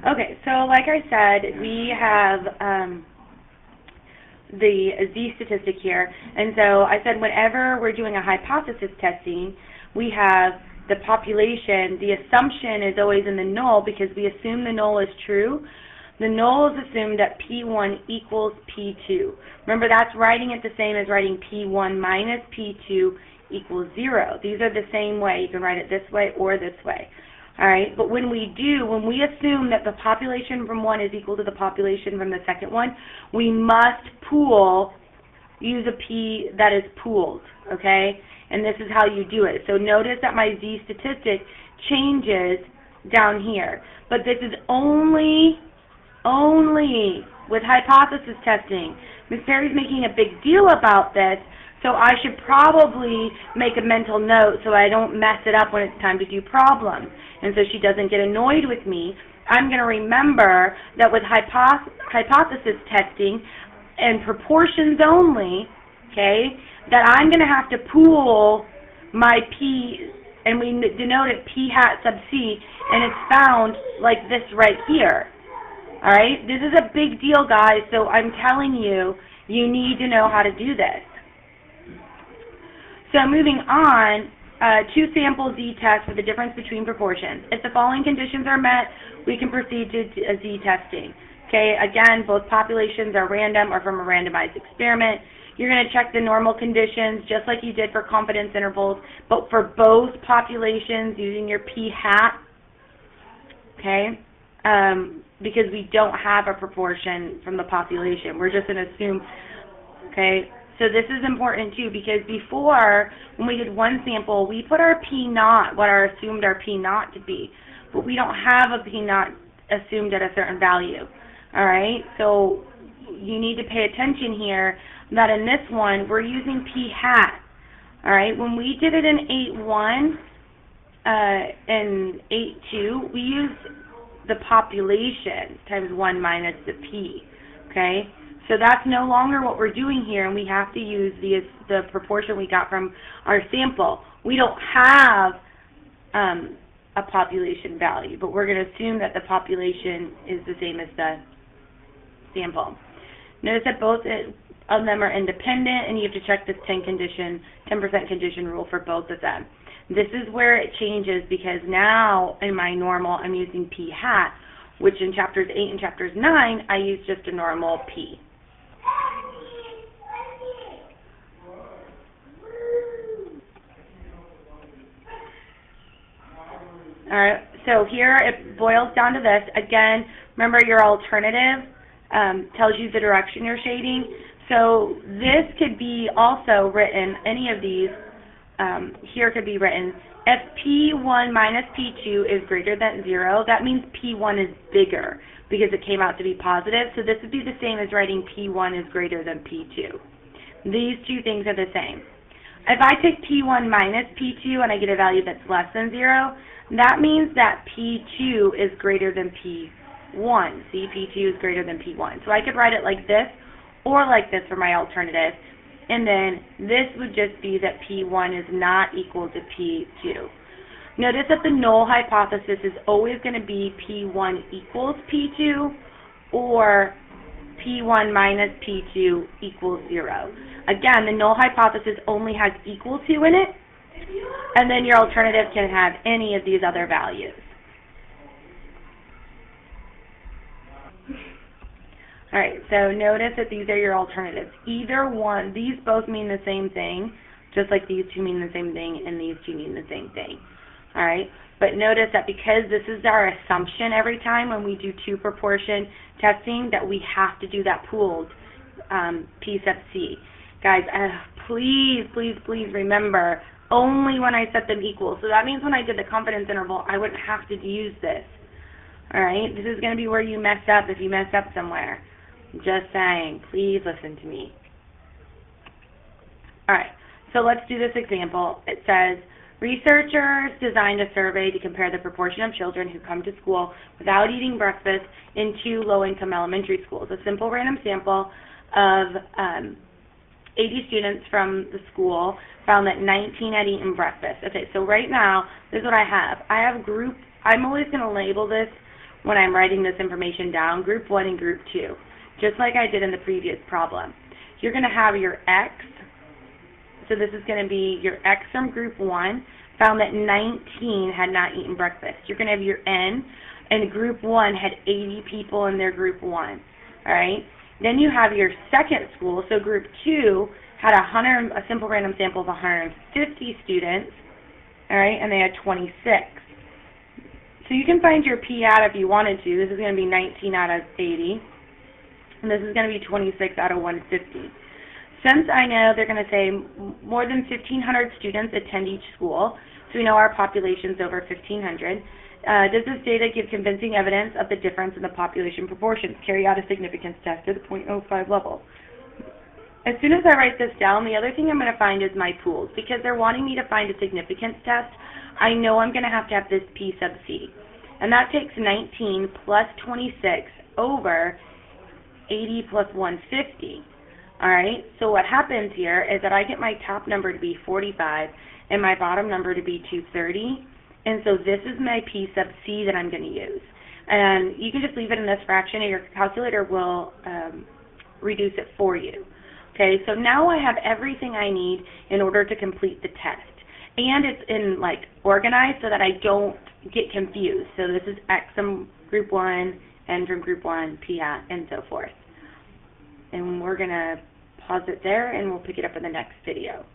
Okay, so like I said, we have the Z statistic here, and so I said whenever we're doing a hypothesis testing, we have the population, the assumption is always in the null because we assume the null is true. The null is assumed that P1 equals P2. Remember, that's writing it the same as writing P1 minus P2 equals 0. These are the same way. You can write it this way or this way. All right, but when we assume that the population from one is equal to the population from the second one, we must use a P that is pooled, okay? And this is how you do it. So notice that my Z statistic changes down here. But this is only with hypothesis testing. Ms. Perry's making a big deal about this, so I should probably make a mental note so I don't mess it up when it's time to do problems. And so she doesn't get annoyed with me. I'm going to remember that with hypothesis testing and proportions only, okay, that I'm going to have to pool my P, and we denote it P hat sub C, and it's found like this right here. All right? This is a big deal, guys, so I'm telling you, you need to know how to do this. So moving on, two sample Z tests for the difference between proportions. If the following conditions are met, we can proceed to Z testing. Okay, again, both populations are random or from a randomized experiment. You're going to check the normal conditions just like you did for confidence intervals, but for both populations using your P hat, okay, because we don't have a proportion from the population. We're just going to assume, okay. So this is important too because before, when we did one sample, we put our P naught, assumed our P naught to be, but we don't have a P naught assumed at a certain value. All right, so you need to pay attention here that in this one we're using P hat. All right, when we did it in 8.1 and 8.2, we used the population times 1 minus the P. Okay. So that's no longer what we're doing here, and we have to use the proportion we got from our sample. We don't have a population value, but we're going to assume that the population is the same as the sample. Notice that both of them are independent, and you have to check this 10% condition rule for both of them. This is where it changes because now in my normal I'm using P hat, which in chapters 8 and chapters 9 I use just a normal P. All right, so here it boils down to this. Again, remember your alternative tells you the direction you're shading. So this could be also written, any of these here could be written, if P1 minus P2 is greater than 0, that means P1 is bigger because it came out to be positive. So this would be the same as writing P1 is greater than P2. These two things are the same. If I take P1 minus P2 and I get a value that's less than 0, that means that P2 is greater than P1. See, P2 is greater than P1. So I could write it like this or like this for my alternative. And then this would just be that P1 is not equal to P2. Notice that the null hypothesis is always going to be P1 equals P2 or P1 minus P2 equals 0. Again, the null hypothesis only has equal to in it, and then your alternative can have any of these other values. All right, so notice that these are your alternatives. Either one, these both mean the same thing, just like these two mean the same thing and these two mean the same thing. All right, but notice that because this is our assumption every time when we do two proportion testing that we have to do that pooled P sub C. Guys, please, please, please remember, only when I set them equal. So that means when I did the confidence interval, I wouldn't have to use this. All right, this is going to be where you mess up if you mess up somewhere. Just saying, please listen to me. All right, so let's do this example. It says, researchers designed a survey to compare the proportion of children who come to school without eating breakfast in 2 low-income elementary schools. A simple random sample of 80 students from the school found that 19 had eaten breakfast. Okay, so right now, this is what I have. I have group, I'm always going to label this when I'm writing this information down, group 1 and group 2, just like I did in the previous problem. You're going to have your X, so this is going to be your X from group 1, found that 19 had not eaten breakfast. You're going to have your N, and group 1 had 80 people in their group 1, all right? Then you have your second school, so group 2 had a simple random sample of 150 students, all right, and they had 26. So you can find your P out if you wanted to. This is going to be 19 out of 80, and this is going to be 26 out of 150. Since I know they're going to say more than 1,500 students attend each school, so we know our population is over 1,500, does this data give convincing evidence of the difference in the population proportions? Carry out a significance test at the .05 level. As soon as I write this down, the other thing I'm going to find is my pools. Because they're wanting me to find a significance test, I know I'm going to have this P sub C. And that takes 19 plus 26 over 80 plus 150. Alright, so what happens here is that I get my top number to be 45 and my bottom number to be 230. And so this is my P sub C that I'm going to use. And you can just leave it in this fraction and your calculator will reduce it for you. Okay, so now I have everything I need in order to complete the test. And it's in organized so that I don't get confused. So this is X from group 1, N from group 1, P at, and so forth. And we're going to pause it there and we'll pick it up in the next video.